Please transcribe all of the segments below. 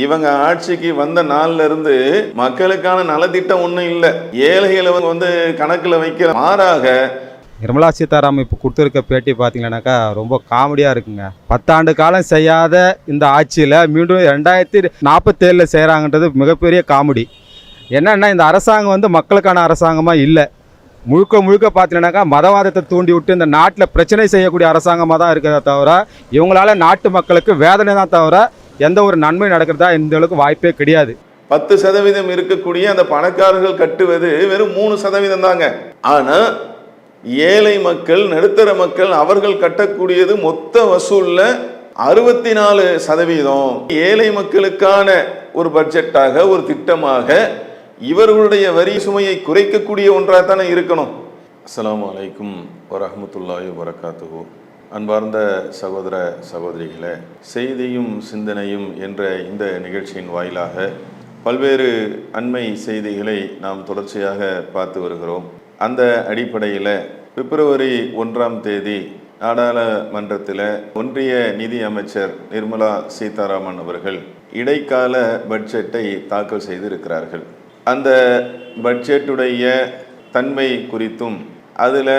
இவங்க ஆட்சிக்கு வந்த நாள்ல இருந்து மக்களுக்கான நலத்திட்டம் ஒன்றும் இல்லை. ஏழைகளை வந்து கணக்கில் வைக்கிற மாறாக நிர்மலா சீதாராமன் இப்போ கொடுத்துருக்க பேட்டி பார்த்தீங்கன்னாக்கா ரொம்ப காமெடியாக இருக்குங்க. 10 ஆண்டு காலம் செய்யாத இந்த ஆட்சியில் மீண்டும் 2047 செய்கிறாங்கன்றது மிகப்பெரிய காமெடி. என்னென்னா இந்த அரசாங்கம் வந்து மக்களுக்கான அரசாங்கமாக இல்லை. முழுக்க முழுக்க பார்த்தீங்கன்னாக்கா மதவாதத்தை தூண்டி விட்டு இந்த நாட்டில் பிரச்சனை செய்யக்கூடிய அரசாங்கமாக தான் இருக்கிறத தவிர இவங்களால நாட்டு மக்களுக்கு வேதனை தான் தவிர எந்த ஒரு நன்மை நடக்கிறதா இந்த அளவுக்கு வாய்ப்பே கிடையாது. 10% இருக்கக்கூடிய அந்த பணக்காரர்கள் கட்டுவது வெறும் 3% தாங்க. ஆனால் ஏழை மக்கள், நடுத்தர மக்கள் அவர்கள் கட்டக்கூடியது மொத்த வசூல்ல 64%. ஏழை மக்களுக்கான ஒரு பட்ஜெட்டாக, ஒரு திட்டமாக இவர்களுடைய வரி சுமையை குறைக்கக்கூடிய ஒன்றாக தானே இருக்கணும். அஸ்ஸலாமு அலைக்கும் வரஹ்மத்துல்லாஹி வபரகாத்துஹு. அன்பார்ந்த சகோதர சகோதரிகளே, செய்தியும் சிந்தனையும் என்ற இந்த நிகழ்ச்சியின் வாயிலாக பல்வேறு அண்மை செய்திகளை நாம் தொடர்ச்சியாக பார்த்து வருகிறோம். அந்த அடிப்படையில் பிப்ரவரி 1ஆம் தேதி நாடாளுமன்றத்தில் ஒன்றிய நிதி அமைச்சர் நிர்மலா சீதாராமன் அவர்கள் இடைக்கால பட்ஜெட்டை தாக்கல் செய்திருக்கிறார்கள். அந்த பட்ஜெட்டுடைய தன்மை குறித்தும் அதில்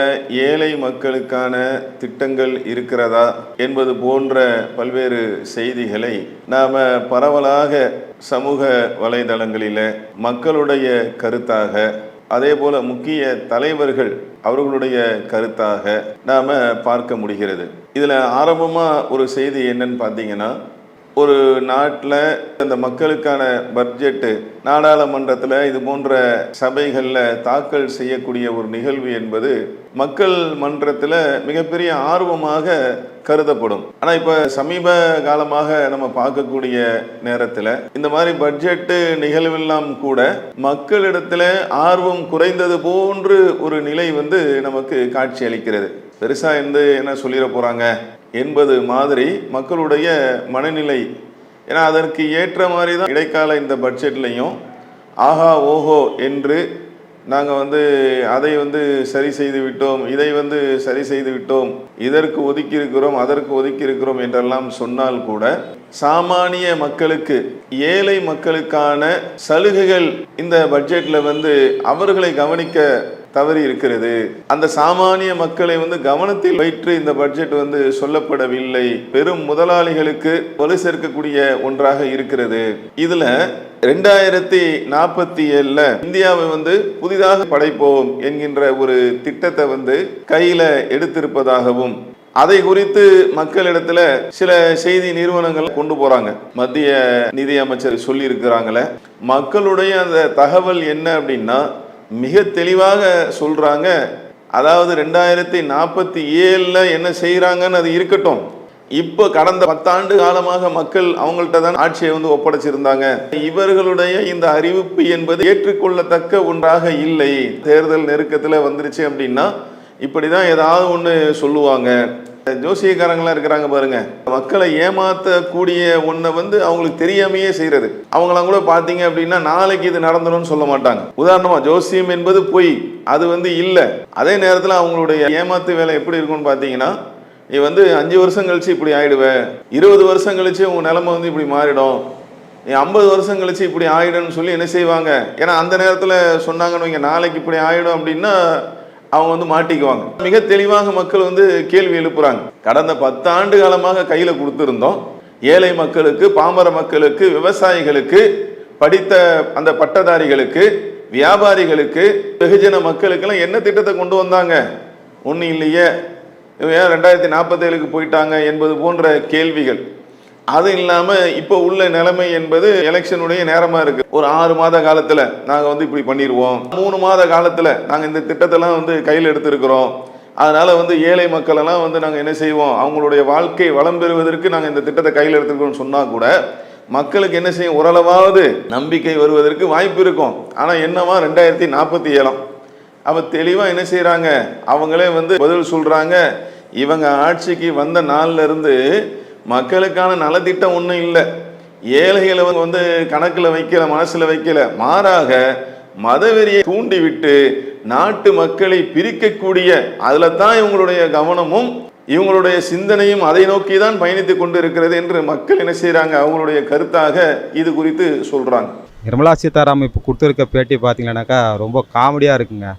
ஏழை மக்களுக்கான திட்டங்கள் இருக்கிறதா என்பது போன்ற பல்வேறு செய்திகளை நாம் பரவலாக சமூக வலைதளங்களில் மக்களுடைய கருத்தாக, அதே போல முக்கிய தலைவர்கள் அவர்களுடைய கருத்தாக நாம் பார்க்க முடிகிறது. இதில் ஆரம்பமாக ஒரு செய்தி என்னன்னு பார்த்தீங்கன்னா, ஒரு நாட்டில் இந்த மக்களுக்கான பட்ஜெட்டு நாடாளுமன்றத்தில் இது போன்ற சபைகளில் தாக்கல் செய்யக்கூடிய ஒரு நிகழ்வு என்பது மக்கள் மன்றத்தில் மிகப்பெரிய ஆர்வமாக கருதப்படும். ஆனால் இப்போ சமீப காலமாக நம்ம பார்க்கக்கூடிய நேரத்தில் இந்த மாதிரி பட்ஜெட்டு நிகழ்வெல்லாம் கூட மக்களிடத்தில் ஆர்வம் குறைந்தது போன்று ஒரு நிலை வந்து நமக்கு காட்சி அளிக்கிறது. பெருசாக என்ன சொல்லிட போகிறாங்க என்பது மாதிரி மக்களுடைய மனநிலை. ஏன்னா அதற்கு ஏற்ற மாதிரி தான் இடைக்கால இந்த பட்ஜெட்லையும் ஆஹா ஓஹோ என்று நாங்கள் அதை சரி செய்து விட்டோம், இதை சரி செய்து விட்டோம், இதற்கு ஒதுக்கி இருக்கிறோம், அதற்கு ஒதுக்கி இருக்கிறோம் என்றெல்லாம் சொன்னால் கூட சாமானிய மக்களுக்கு, ஏழை மக்களுக்கான சலுகைகள் இந்த பட்ஜெட்டில் அவர்களை கவனிக்க தவறி இருக்கிறது. அந்த சாமானிய மக்களை கவனத்தில் வைத்து இந்த பட்ஜெட் சொல்லப்படவில்லை. பெரும் முதலாளிகளுக்கு வலு சேர்க்கக்கூடிய ஒன்றாக இருக்கிறது. இதுல 2047 இந்தியாவை புதிதாக படைப்போம் என்கின்ற ஒரு திட்டத்தை கையில எடுத்திருப்பதாகவும், அதை குறித்து மக்களிடத்துல சில செய்தி நிறுவனங்கள் கொண்டு போறாங்க. மத்திய நிதி அமைச்சர் சொல்லி இருக்கிறாங்களே, மக்களுடைய அந்த தகவல் என்ன அப்படின்னா மிக தெளிவாக சொல்றாங்க. அதாவது 2047 என்ன செய்யறாங்கன்னு அது இருக்கட்டும், இப்போ கடந்த 10 ஆண்டு காலமாக மக்கள் அவங்கள்ட்ட தான் ஆட்சியை ஒப்படைச்சிருந்தாங்க. இவர்களுடைய இந்த அறிவிப்பு என்பது ஏற்றுக்கொள்ளத்தக்க ஒன்றாக இல்லை. தேர்தல் நெருக்கத்தில் வந்துருச்சு அப்படின்னா இப்படிதான் ஏதாவது ஒன்று சொல்லுவாங்க. ஜோசியக்காரங்களாம் இருக்கிறாங்க பாருங்க, மக்களை ஏமாற்றக்கூடிய ஒன்றை அவங்களுக்கு தெரியாமையே செய்யறது. அவங்களாம் கூட பார்த்தீங்க அப்படின்னா நாளைக்கு இது நடந்துடும் சொல்ல மாட்டாங்க. உதாரணமா ஜோசியம் என்பது பொய், அது இல்லை. அதே நேரத்தில் அவங்களுடைய ஏமாத்து வேலை எப்படி இருக்கும்னு பார்த்தீங்கன்னா, நீ 5 வருஷம் கழிச்சு இப்படி ஆயிடுவ, 20 வருஷம் கழிச்சு உங்க நிலைமை இப்படி மாறிடும், நீ 50 வருஷம் கழிச்சு இப்படி ஆயிடும்னு சொல்லி என்ன செய்வாங்க. ஏன்னா அந்த நேரத்தில் சொன்னாங்கன்னு வைங்க, நாளைக்கு இப்படி ஆயிடும் அப்படின்னா அவங்க மாட்டிக்குவாங்க. மிக தெளிவாக மக்கள் கேள்வி எழுப்புறாங்க. கடந்த 10 ஆண்டு காலமாக கையில கொடுத்திருந்தோம். ஏழை மக்களுக்கு, பாமர மக்களுக்கு, விவசாயிகளுக்கு, படித்த அந்த பட்டதாரிகளுக்கு, வியாபாரிகளுக்கு, வெகுஜன மக்களுக்கெல்லாம் என்ன திட்டத்தை கொண்டு வந்தாங்க? ஒன்றும் இல்லையே. ஏன் 2047 போயிட்டாங்க என்பது போன்ற கேள்விகள். அது இல்லாமல் இப்போ உள்ள நிலைமை என்பது எலெக்ஷனுடைய நேரமாக இருக்குது. ஒரு 6 மாத காலத்தில் நாங்கள் இப்படி பண்ணிடுவோம், 3 மாத காலத்தில் நாங்கள் இந்த திட்டத்தெல்லாம் கையில் எடுத்திருக்கிறோம், அதனால் ஏழை மக்களெல்லாம் நாங்கள் என்ன செய்வோம், அவங்களுடைய வாழ்க்கை வளம் பெறுவதற்கு நாங்கள் இந்த திட்டத்தை கையில் எடுத்துருக்கோம்னு சொன்னால் கூட மக்களுக்கு என்ன செய்யும், ஓரளவாவது நம்பிக்கை வருவதற்கு வாய்ப்பு இருக்கும். ஆனால் என்னவா 2047 அப்போ தெளிவாக என்ன செய்கிறாங்க, அவங்களே பதில் சொல்கிறாங்க. இவங்க ஆட்சிக்கு வந்த நாள்ல இருந்து மக்களுக்கான நலத்திட்டம் ஒன்றும் இல்லை, ஏழைகளை கணக்கில் வைக்கல, மனசில் வைக்கல, மாறாக மதவெறியை தூண்டிவிட்டு நாட்டு மக்களை பிரிக்கக்கூடிய அதில் தான் இவங்களுடைய கவனமும் இவங்களுடைய சிந்தனையும் அதை நோக்கி தான் பயணித்து கொண்டு இருக்கிறது என்று மக்கள் என்ன செய்கிறாங்க, அவங்களுடைய கருத்தாக இது குறித்து சொல்கிறாங்க. நிர்மலா சீதாராமன் இப்போ கொடுத்துருக்க பேட்டி பார்த்தீங்கன்னாக்கா ரொம்ப காமெடியாக இருக்குங்க.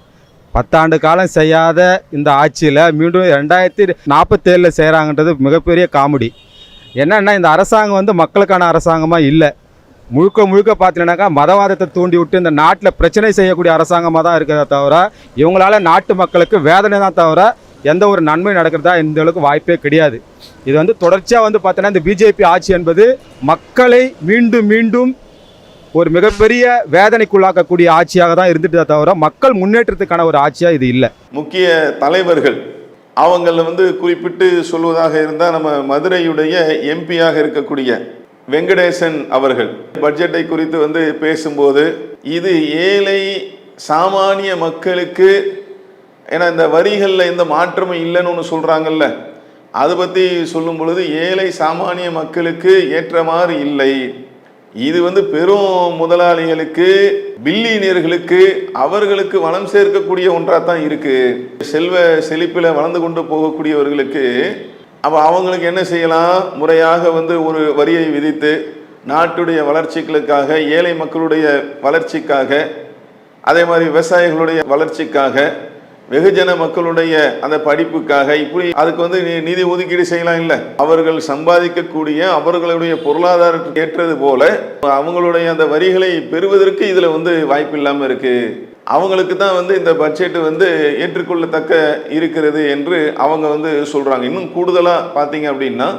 10 ஆண்டு காலம் செய்யாத இந்த ஆட்சியில் மீண்டும் 2047 செய்கிறாங்கன்றது மிகப்பெரிய காமெடி. என்னென்னா இந்த அரசாங்கம் வந்து மக்களுக்கான அரசாங்கமாக இல்லை. முழுக்க முழுக்க பார்த்தீங்கன்னாக்கா மதவாதத்தை தூண்டி விட்டு இந்த நாட்டில் பிரச்சனை செய்யக்கூடிய அரசாங்கமாக தான் இருக்கிறத தவிர இவங்களால நாட்டு மக்களுக்கு வேதனை தான் தவிர எந்த ஒரு நன்மை நடக்கிறதா இந்த அளவுக்கு வாய்ப்பே கிடையாது. இது வந்து தொடர்ச்சியாக வந்து பார்த்தீங்கன்னா இந்த பிஜேபி ஆட்சி என்பது மக்களை மீண்டும் மீண்டும் ஒரு மிகப்பெரிய வேதனைக்குள்ளாக்கக்கூடிய ஆட்சியாக தான் இருந்துட்டு தவிர மக்கள் முன்னேற்றத்துக்கான ஒரு ஆட்சியாக இது இல்லை. முக்கிய தலைவர்கள் அவங்கள வந்து குறிப்பிட்டு சொல்வதாக இருந்தால் நம்ம மதுரையுடைய எம்பியாக இருக்கக்கூடிய வெங்கடேசன் அவர்கள் பட்ஜெட்டை குறித்து வந்து பேசும்போது இது ஏழை சாமானிய மக்களுக்கு, ஏன்னா இந்த வரிகளில் எந்த மாற்றமும் இல்லைன்னு ஒன்று சொல்கிறாங்கல்ல, அதை பற்றி சொல்லும் பொழுது ஏழை சாமானிய மக்களுக்கு ஏற்ற மாதிரி இல்லை. இது வந்து பெரும் முதலாளிகளுக்கு, பில்லியனியர்களுக்கு, அவர்களுக்கு வளம் சேர்க்கக்கூடிய ஒன்றாக தான் இருக்குது. செல்வ செழிப்பில் வளர்ந்து கொண்டு போகக்கூடியவர்களுக்கு அப்போ அவங்களுக்கு என்ன செய்யலாம், முறையாக வந்து ஒரு வரியை விதித்து நாட்டுடைய வளர்ச்சிகளுக்காக, ஏழை மக்களுடைய வளர்ச்சிக்காக, அதே மாதிரி விவசாயிகளுடைய வளர்ச்சிக்காக, வெகுஜன மக்களுடைய அந்த படிப்புக்காக, இப்படி அதுக்கு வந்து நிதி ஒதுக்கீடு செய்யலாம். இல்லை, அவர்கள் சம்பாதிக்கக்கூடிய அவர்களுடைய பொருளாதாரத்துக்கு ஏற்றது போல அவங்களுடைய அந்த வரிகளை பெறுவதற்கு இதில் வந்து வாய்ப்பு இல்லாமல் இருக்கு. அவங்களுக்கு தான் வந்து இந்த பட்ஜெட் வந்து ஏற்றுக்கொள்ளத்தக்க இருக்கிறது என்று அவங்க வந்து சொல்கிறாங்க. இன்னும் கூடுதலாக பார்த்தீங்க அப்படின்னா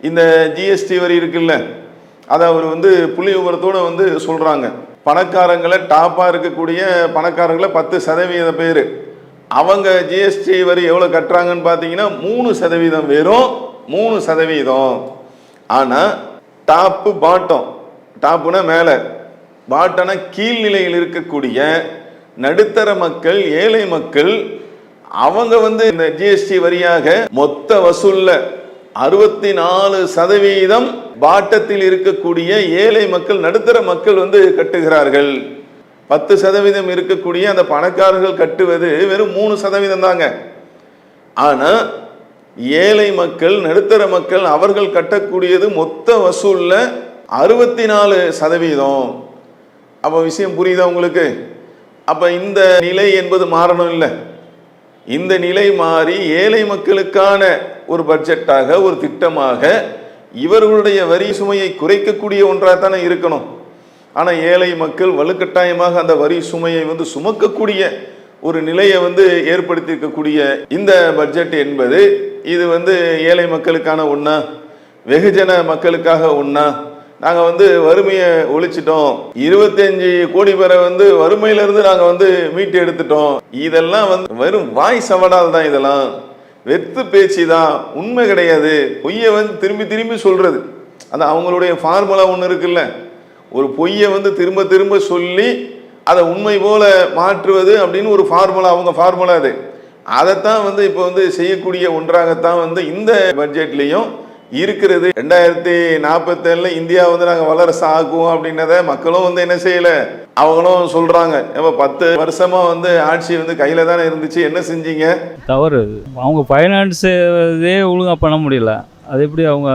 இந்த ஜிஎஸ்டி வரி இருக்குல்ல, அதை அவர் வந்து புள்ளி விவரத்தோடு வந்து சொல்கிறாங்க. பணக்காரங்களை டாப்பாக இருக்கக்கூடிய பணக்காரங்களை 10% பேர் அவங்க ஜிஎஸ்டி வரி எவ்வளோ கட்டுறாங்கன்னு பார்த்தீங்கன்னா 3%, வெறும் 3%. ஆனால் டாப்பு பாட்டம், டாப்புனா மேலே, பாட்டனா கீழ்நிலையில் இருக்கக்கூடிய நடுத்தர மக்கள், ஏழை மக்கள், அவங்க வந்து இந்த ஜிஎஸ்டி வரியாக மொத்த வசூல்ல 64% பாட்டத்தில் இருக்கக்கூடிய ஏழை மக்கள், நடுத்தர மக்கள் வந்து கட்டுகிறார்கள். 10% இருக்கக்கூடிய அந்த பணக்காரர்கள் கட்டுவது வெறும் 3% தாங்க. ஆனா ஏழை மக்கள், நடுத்தர மக்கள் அவர்கள் கட்டக்கூடியது மொத்த வசூல்ல 64%. அப்ப விஷயம் புரியுதா உங்களுக்கு? அப்ப இந்த நிலை என்பது மாறணும் இல்லை. இந்த நிலை மாறி ஏழை மக்களுக்கான ஒரு பட்ஜெட்டாக, ஒரு திட்டமாக, இவர்களுடைய வரி சுமையை குறைக்கக்கூடிய ஒன்றாக தானே இருக்கணும். ஆனால் ஏழை மக்கள் வலுக்கட்டாயமாக அந்த வரி சுமையை வந்து சுமக்கக்கூடிய ஒரு நிலையை வந்து ஏற்படுத்தியிருக்கக்கூடிய இந்த பட்ஜெட் என்பது இது வந்து ஏழை மக்களுக்கான ஒன்றா, வெகுஜன மக்களுக்காக ஒன்றா? நாங்கள் வந்து வறுமையை ஒழிச்சிட்டோம், 25 கோடி பேரை வந்து வறுமையிலிருந்து நாங்கள் வந்து மீட்டு எடுத்துட்டோம். இதெல்லாம் வந்து வெறும் வாய் சவடால் தான், இதெல்லாம் வெத்து பேச்சு தான், உண்மை கிடையாது. பொய்யை வந்து திரும்பி திரும்பி சொல்றது. அந்த அவங்களுடைய ஃபார்முலா ஒன்று இருக்குல்ல, ஒரு பொய்யை வந்து திரும்ப திரும்ப சொல்லி அதை உண்மை போல மாற்றுவது அப்படின்னு ஒரு ஃபார்முலா, அவங்க ஃபார்முலா அது. அதைத்தான் வந்து இப்போ வந்து செய்யக்கூடிய ஒன்றாகத்தான் வந்து இந்த பட்ஜெட்லேயும் இருக்கிறது. 2047 இந்தியா வந்து நாங்கள் வல்லரசு ஆக்குவோம் அப்படின்னத மக்களும் வந்து என்ன செய்யலை, அவங்களும் சொல்கிறாங்க. இப்போ 10 வருஷமா வந்து ஆட்சி வந்து கையில் தானே இருந்துச்சு, என்ன செஞ்சீங்க? தவறு. அவங்க ஃபைனான்ஸே ஒழுங்காக பண்ண முடியல, அது எப்படி அவங்க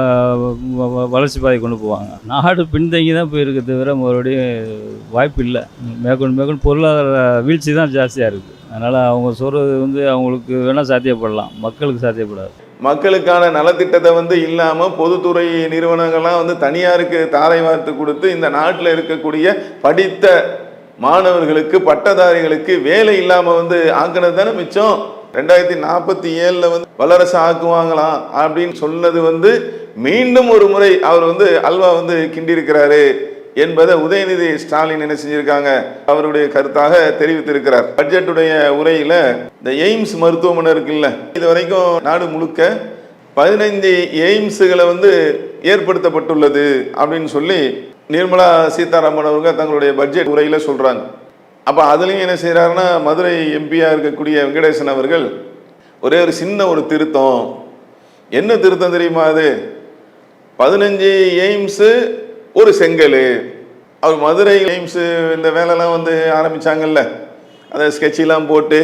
வளர்ச்சி பாதை கொண்டு போவாங்க? நாடு பின்தங்கி தான் போயிருக்கு தவிர மறுபடியும் வாய்ப்பு இல்லை. மேற்கொண்டு பொருளாதார வீழ்ச்சி தான் ஜாஸ்தியாக இருக்குது. அதனால் அவங்க சொல்கிறது வந்து அவங்களுக்கு வேணால் சாத்தியப்படலாம், மக்களுக்கு சாத்தியப்படாது. மக்களுக்கான நலத்திட்டத்தை வந்து இல்லாமல் பொதுத்துறை நிறுவனங்கள்லாம் வந்து தனியாருக்கு தாரை வார்த்து கொடுத்து இந்த நாட்டில் இருக்கக்கூடிய படித்த மாணவர்களுக்கு, பட்டதாரிகளுக்கு வேலை இல்லாமல் வந்து ஆக்கினது தானே மிச்சம். 2047 வந்து வல்லரசு ஆக்குவாங்களாம் அப்படின்னு சொன்னது வந்து மீண்டும் ஒரு முறை அவர் வந்து அல்வா வந்து கிண்டிருக்கிறாரு என்பதை உதயநிதி ஸ்டாலின் என்ன செஞ்சிருக்காங்க, அவருடைய கருத்தாக தெரிவித்திருக்கிறார். பட்ஜெட்டுடைய உரையில இந்த எய்ம்ஸ் மருத்துவமனை இருக்குல்ல, இது வரைக்கும் நாடு முழுக்க 15 எய்ம்ஸுகளை வந்து ஏற்படுத்தப்பட்டுள்ளது அப்படின்னு சொல்லி நிர்மலா சீதாராமன் அவங்க தங்களுடைய பட்ஜெட் உரையில சொல்றாங்க. அப்போ அதுலேயும் என்ன செய்கிறாருன்னா, மதுரை எம்பியாக இருக்கக்கூடிய வெங்கடேசன் அவர்கள் ஒரே ஒரு சின்ன ஒரு திருத்தம். என்ன திருத்தம் தெரியுமா? அது 15 எய்ம்ஸு ஒரு செங்கல். அவர் மதுரை எய்ம்ஸு இந்த வேலைலாம் வந்து ஆரம்பித்தாங்கல்ல, அதை ஸ்கெட்செலாம் போட்டு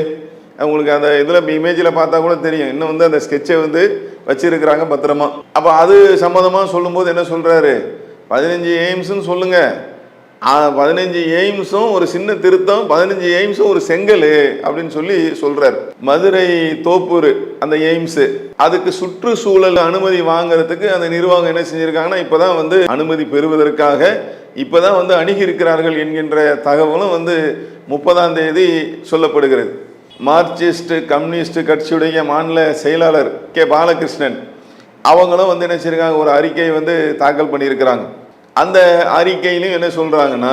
உங்களுக்கு அந்த இதில் இமேஜில் பார்த்தா கூட தெரியும், இன்னும் வந்து அந்த ஸ்கெட்சை வந்து வச்சிருக்கிறாங்க பத்திரமா. அப்போ அது சம்மந்தமாக சொல்லும்போது என்ன சொல்கிறாரு, 15 எய்ம்ஸ்ன்னு சொல்லுங்க, 15 எய்ம்ஸும் ஒரு சின்ன திருத்தம், 15 எய்ம்ஸும் ஒரு செங்கல் அப்படின்னு சொல்லி சொல்றாரு. மதுரை தோப்பூர் அந்த எய்ம்ஸ், அதுக்கு சுற்றுச்சூழல் அனுமதி வாங்குறதுக்கு அந்த நிர்வாகம் என்ன செஞ்சிருக்காங்கன்னா இப்பதான் வந்து அனுமதி பெறுவதற்காக இப்பதான் வந்து அணுகி இருக்கிறார்கள் என்கின்ற தகவலும் வந்து 30ஆம் தேதி சொல்லப்படுகிறது. மார்க்சிஸ்ட் கம்யூனிஸ்ட் கட்சியுடைய மாநில செயலாளர் கே பாலகிருஷ்ணன் அவங்களும் வந்து என்ன செஞ்சிருக்காங்க, ஒரு அறிக்கையை வந்து தாக்கல் பண்ணியிருக்கிறாங்க. அந்த அறிக்கையிலும் என்ன சொல்றாங்கன்னா,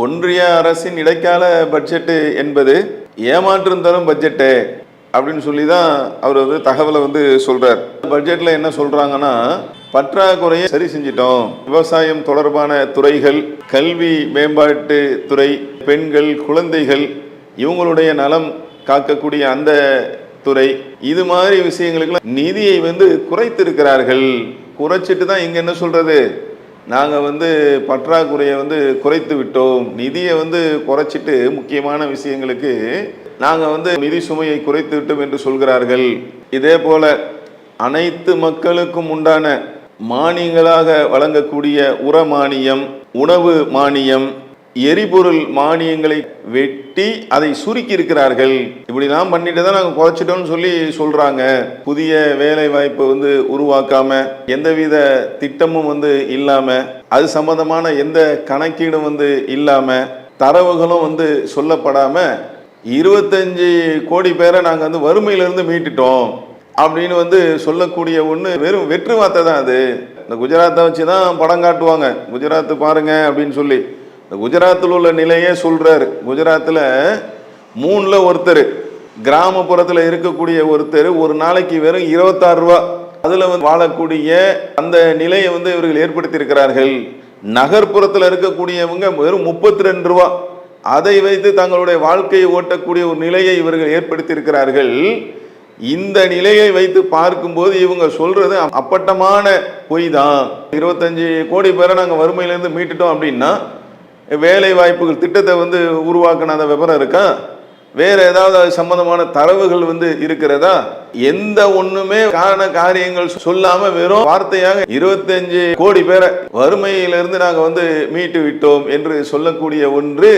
ஒன்றிய அரசின் இடைக்கால பட்ஜெட்டு என்பது ஏமாற்றம் தரும் பட்ஜெட்டு அப்படின்னு சொல்லி தான் அவர் வந்து தகவலை வந்து சொல்றார். பட்ஜெட்ல என்ன சொல்றாங்கன்னா, பற்றாக்குறையை சரி செஞ்சிட்டோம், விவசாயம் தொடர்பான துறைகள், கல்வி மேம்பாட்டு துறை, பெண்கள் குழந்தைகள் இவங்களுடைய நலம் காக்கக்கூடிய அந்த துறை, இது மாதிரி விஷயங்களுக்கு நிதியை வந்து குறைத்திருக்கிறார்கள். குறைச்சிட்டு தான் இங்க என்ன சொல்றது, நாங்கள் வந்து பற்றாக்குறையை வந்து குறைத்து விட்டோம், நிதியை வந்து குறைச்சிட்டு முக்கியமான விஷயங்களுக்கு நாங்கள் வந்து நிதி சுமையை குறைத்து விட்டோம் என்று சொல்கிறார்கள். இதே போல அனைத்து மக்களுக்கும் உண்டான மானியங்களாக வழங்கக்கூடிய உர மானியம், உணவு மானியம், எரிபொருள் மானியங்களை வெட்டி அதை சுருக்கி இருக்கிறார்கள். இப்படிலாம் பண்ணிட்டு தான் நாங்கள் குறைச்சிட்டோம்னு சொல்லி சொல்றாங்க. புதிய வேலை வாய்ப்பை வந்து உருவாக்காம, எந்தவித திட்டமும் வந்து இல்லாம, அது சம்பந்தமான எந்த கணக்கீடும் வந்து இல்லாம, தரவுகளும் வந்து சொல்லப்படாம 25 கோடி பேரை நாங்கள் வந்து வறுமையிலிருந்து மீட்டுட்டோம் அப்படின்னு வந்து சொல்லக்கூடிய ஒன்று வெறும் வெற்று வார்த்தை தான். அது இந்த குஜராத்தை வச்சு தான் படம் காட்டுவாங்க, குஜராத் பாருங்க அப்படின்னு சொல்லி. குஜராத்தில் உள்ள நிலையே சொல்றாரு. குஜராத்தில் 3ல் ஒருத்தர், கிராமப்புறத்தில் இருக்கக்கூடிய ஒருத்தர் ஒரு நாளைக்கு வெறும் 26 ரூபா அதில் வந்து வாழக்கூடிய அந்த நிலையை வந்து இவர்கள் ஏற்படுத்தி இருக்கிறார்கள். நகர்ப்புறத்தில் இருக்கக்கூடியவங்க வெறும் 32 ரூபா, அதை வைத்து தங்களுடைய வாழ்க்கையை ஓட்டக்கூடிய ஒரு நிலையை இவர்கள் ஏற்படுத்தி இருக்கிறார்கள். இந்த நிலையை வைத்து பார்க்கும்போது இவங்க சொல்றது அப்பட்டமான பொய் தான். 25 கோடி பேரை நாங்கள் வறுமையிலேருந்து மீட்டுட்டோம் அப்படின்னா வேலை வாய்ப்புகள் திட்டத்தை வந்து உருவாக்கின அந்த விவரம் இருக்கா, வேற ஏதாவது அது சம்பந்தமான தரவுகள் வந்து இருக்கிறதா? எந்த ஒண்ணுமே காரண காரியங்கள் சொல்லாம வெறும் வார்த்தையாக 25 கோடி பேரை வறுமையிலிருந்து நாங்க வந்து மீட்டு விட்டோம் என்று சொல்லக்கூடிய ஒன்று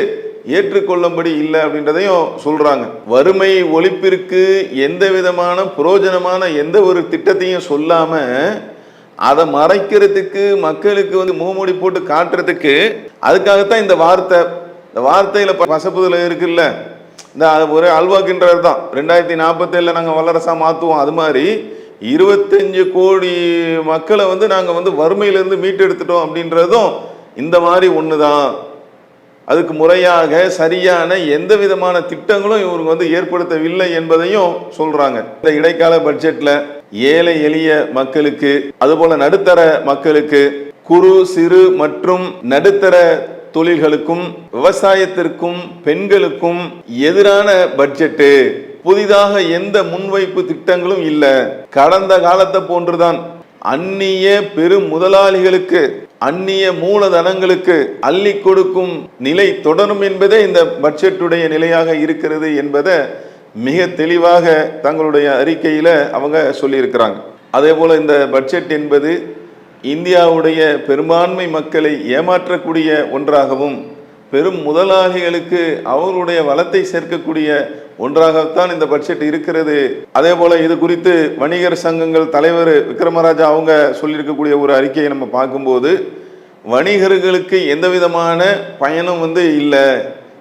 ஏற்றுக்கொள்ளும்படி இல்லை அப்படின்றதையும் சொல்றாங்க. வறுமை ஒழிப்பிற்கு எந்த விதமான புரோஜனமான எந்த ஒரு திட்டத்தையும் சொல்லாம அதை மறைக்கிறதுக்கு, மக்களுக்கு வந்து முகமூடி போட்டு காட்டுறதுக்கு, அதுக்காகத்தான் இந்த வார்த்தை. இந்த வார்த்தையில பசப்புதல இருக்குல்ல, இந்த ஒரு அல்வாக்கின்றது தான் 2047 நாங்கள் வல்லரசா மாற்றுவோம். அது மாதிரி 25 கோடி மக்களை வந்து நாங்கள் வந்து வறுமையிலிருந்து மீட்டெடுத்துட்டோம் அப்படின்றதும் இந்த மாதிரி ஒன்று தான். அதுக்கு முறையாக சரியான எந்த விதமான திட்டங்களும் இவங்க வந்து ஏற்படுத்தவில்லை என்பதையும் சொல்றாங்க. இந்த இடைக்கால பட்ஜெட்ல ஏழை எளிய மக்களுக்கு, அதுபோல நடுத்தர மக்களுக்கு, குறு சிறு மற்றும் நடுத்தர தொழில்களுக்கும், விவசாயத்திற்கும், பெண்களுக்கும் எதிரான பட்ஜெட்டு. புதிதாக எந்த முன்வைப்பு திட்டங்களும் இல்லை. கடந்த காலத்தை போன்றுதான் அந்நிய பெரும் முதலாளிகளுக்கு, அந்நிய மூலதனங்களுக்கு அள்ளி கொடுக்கும் நிலை தொடரும் என்பதே இந்த பட்ஜெட்டுடைய நிலையாக இருக்கிறது என்பதை மிக தெளிவாக தங்களுடைய அறிக்கையில அவங்க சொல்லியிருக்கிறாங்க. அதே போல இந்த பட்ஜெட் என்பது இந்தியாவுடைய பெரும்பான்மை மக்களை ஏமாற்றக்கூடிய ஒன்றாகவும், பெரும் முதலாளிகளுக்கு அவர்களுடைய வளத்தை சேர்க்கக்கூடிய ஒன்றாகத்தான் இந்த பட்ஜெட் இருக்கிறது. அதே போல இது குறித்து வணிகர் சங்கங்கள் தலைவர் விக்ரமராஜா அவங்க சொல்லியிருக்கக்கூடிய ஒரு அறிக்கையை நம்ம பார்க்கும்போது, வணிகர்களுக்கு எந்த விதமான பயனும் வந்து இல்லை,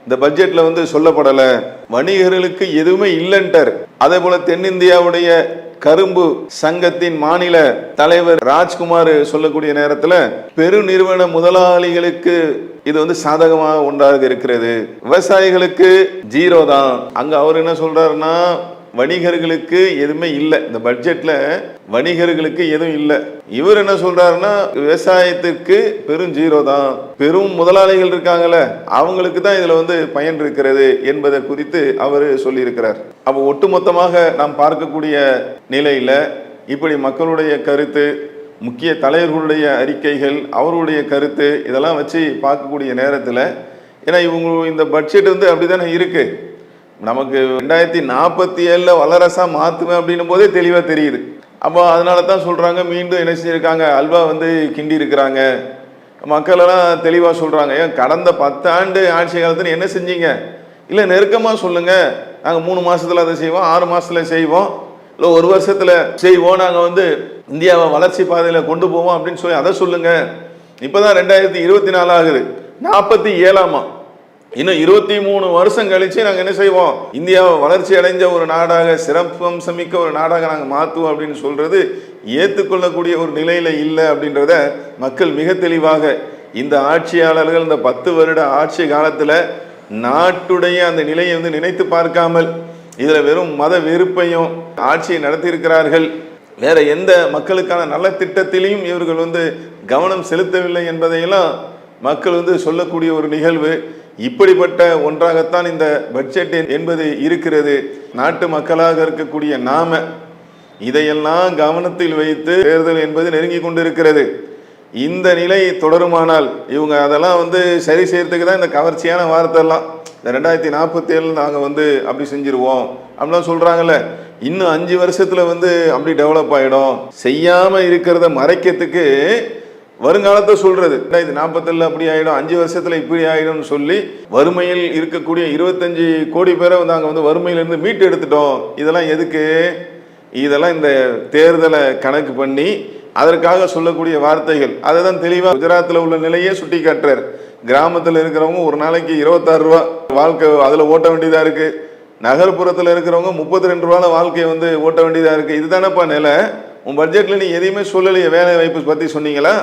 இந்த பட்ஜெட்ல வந்து சொல்லப்படலை, வணிகர்களுக்கு எதுவுமே இல்லைன்ட்டார். அதே போல தென்னிந்தியாவுடைய கரும்பு சங்கத்தின் மாநில தலைவர் ராஜ்குமார் சொல்லக்கூடிய நேரத்தில், பெருநிறுவன முதலாளிகளுக்கு இது வந்து சாதகமாக ஒன்றாக இருக்கிறது, விவசாயிகளுக்கு 0 தான். அங்க அவர் என்ன சொல்றாருன்னா, வணிகர்களுக்கு எதுவுமே இல்லை, இந்த பட்ஜெட்ல வணிகர்களுக்கு எதுவும் இல்லை. இவர் என்ன சொல்றாருன்னா, விவசாயத்திற்கு பெரும் 0 தான், பெரும் முதலாளிகள் இருக்காங்கல்ல அவங்களுக்கு தான் இதுல வந்து பயன் இருக்கிறது என்பதை குறித்து அவர் சொல்லியிருக்கிறார். அப்போ ஒட்டுமொத்தமாக நாம் பார்க்கக்கூடிய நிலையில இப்படி மக்களுடைய கருத்து, முக்கிய தலைவர்களுடைய அறிக்கைகள், அவர்களுடைய கருத்து, இதெல்லாம் வச்சு பார்க்கக்கூடிய நேரத்தில், ஏன்னா இவங்க இந்த பட்ஜெட் வந்து அப்படித்தானே இருக்கு. நமக்கு 2047 வல்லரசா மாற்றுவேன் அப்படின்னும் போதே தெளிவாக தெரியுது. அப்போ அதனால தான் சொல்கிறாங்க, மீண்டும் என்ன செஞ்சுருக்காங்க, அல்வா வந்து கிண்டி இருக்கிறாங்க. மக்களெல்லாம் தெளிவாக சொல்கிறாங்க, ஏன் கடந்த 10 ஆண்டு ஆட்சி காலத்தில் என்ன செஞ்சீங்க, இல்லை நெருக்கமாக சொல்லுங்கள், நாங்கள் 3 மாதத்தில் அதை செய்வோம், 6 மாதத்தில் செய்வோம், இல்லை 1 வருஷத்தில் செய்வோம், நாங்கள் வந்து இந்தியாவை வளர்ச்சி பாதையில் கொண்டு போவோம் அப்படின்னு சொல்லி அதை சொல்லுங்கள். இப்போ தான் 2024 ஆகுது, 47ஆமா, இன்னும் 23 வருஷம் கழிச்சு நாங்கள் என்ன செய்வோம், இந்தியாவை வளர்ச்சி அடைஞ்ச ஒரு நாடாக, சிறப்பம்சமிக்க ஒரு நாடாக நாங்கள் மாற்றுவோம் அப்படின்னு சொல்றது ஏற்றுக்கொள்ளக்கூடிய ஒரு நிலையில இல்லை அப்படின்றத மக்கள் மிக தெளிவாக, இந்த ஆட்சியாளர்கள் இந்த 10 வருட ஆட்சி காலத்தில் நாட்டுடைய அந்த நிலையை வந்து நினைத்து பார்க்காமல் இதில் வெறும் மத வெறுப்பையும் ஆட்சியை நடத்தியிருக்கிறார்கள். வேற எந்த மக்களுக்கான நல்ல திட்டத்திலையும் இவர்கள் வந்து கவனம் செலுத்தவில்லை என்பதையெல்லாம் மக்கள் வந்து சொல்லக்கூடிய ஒரு நிகழ்வு. இப்படிப்பட்ட ஒன்றாகத்தான் இந்த பட்ஜெட் என்பது இருக்கிறது. நாட்டு மக்களாக இருக்கக்கூடிய நாம இதையெல்லாம் கவனத்தில் வைத்து தேர்தல் என்பது நெருங்கி கொண்டிருக்கிறது. இந்த நிலை தொடருமானால் இவங்க அதெல்லாம் வந்து சரி செய்யறதுக்கு தான் இந்த கவர்ச்சியான வார்த்தைலாம், இந்த 2047 நாங்கள் வந்து அப்படி செஞ்சிருவோம் அப்படிலாம் சொல்றாங்கல்ல. இன்னும் 5 வருஷத்துல வந்து அப்படி டெவலப் ஆகிடும், செய்யாமல் இருக்கிறத மறைக்கிறதுக்கு வருங்காலத்தை சொல்றது. 2047 அப்படி ஆகிடும், 5 வருஷத்துல இப்படி ஆகிடும்னு சொல்லி வறுமையில் இருக்கக்கூடிய 25 கோடி பேரை நாங்கள் வந்து வறுமையிலிருந்து மீட்டு எடுத்துட்டோம். இதெல்லாம் எதுக்கு? இதெல்லாம் இந்த தேர்தலை கணக்கு பண்ணி அதற்காக சொல்லக்கூடிய வார்த்தைகள். அதை தான் தெளிவாக குஜராத்தில் உள்ள நிலையே சுட்டி காட்டுறார். கிராமத்தில் இருக்கிறவங்க ஒரு நாளைக்கு 26 ரூபா வாழ்க்கை அதில் ஓட்ட வேண்டியதாக இருக்கு, நகர்ப்புறத்தில் இருக்கிறவங்க 32 ரூபால வாழ்க்கையை வந்து ஓட்ட வேண்டியதாக இருக்கு. இதுதானப்பா நிலை. உன் பட்ஜெட்ல நீ எதையுமே சொல்லலையே. வேலை வாய்ப்பு பற்றி சொன்னீங்களா?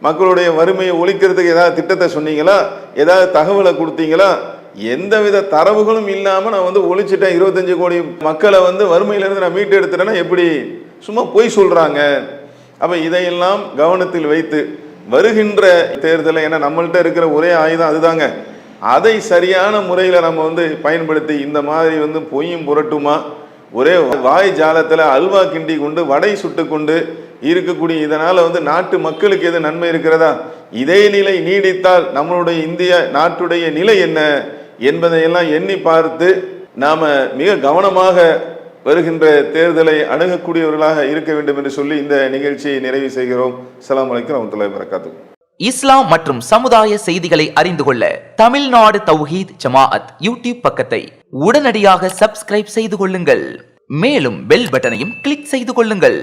மக்களுடைய வறுமையை ஒழிக்கிறதுக்கு ஏதாவது திட்டத்தை சொன்னீங்களா? ஏதாவது தகவலை கொடுத்தீங்களா? எந்தவித தரவுகளும் இல்லாமல் நான் வந்து ஒழிச்சிட்டேன், 25 கோடி மக்களை வந்து வறுமையிலிருந்து நான் மீட்டு எடுத்துட்டேன்னா எப்படி? சும்மா பொய் சொல்றாங்க. அப்ப இதையெல்லாம் கவனத்தில் வைத்து வருகின்ற தேர்தலை, ஏன்னா நம்மள்ட்ட இருக்கிற ஒரே ஆயுதம் அதுதாங்க, அதை சரியான முறையில் நம்ம வந்து பயன்படுத்தி இந்த மாதிரி வந்து பொய்யும் புரட்டுமா ஒரே வாய் ஜாலத்தில் அல்வா கிண்டி கொண்டு வடை சுட்டு கொண்டு இருக்கக்கூடிய இதனால வந்து நாட்டு மக்களுக்கு எது நன்மை இருக்கிறதா? இதே நிலை நீடித்தால் நம்மளுடைய இந்திய நாட்டுடைய நிலை என்ன என்பதையெல்லாம் எண்ணி பார்த்து நாம மிக கவனமாக வருகின்ற தேர்தலை அணுகக்கூடியவர்களாக இருக்க வேண்டும் என்று சொல்லி இந்த நிகழ்ச்சியை நிறைவு செய்கிறோம். அஸ்ஸலாமு அலைக்கும் வரஹ்மத்துல்லாஹி வபரகாத்துஹு. இஸ்லாம் மற்றும் சமுதாய செய்திகளை அறிந்து கொள்ள தமிழ்நாடு தௌஹீத் ஜமாஅத் யூடியூப் பக்கத்தை உடனடியாக சப்ஸ்கிரைப் செய்து கொள்ளுங்கள். மேலும் பெல் பட்டனையும் கிளிக் செய்து கொள்ளுங்கள்.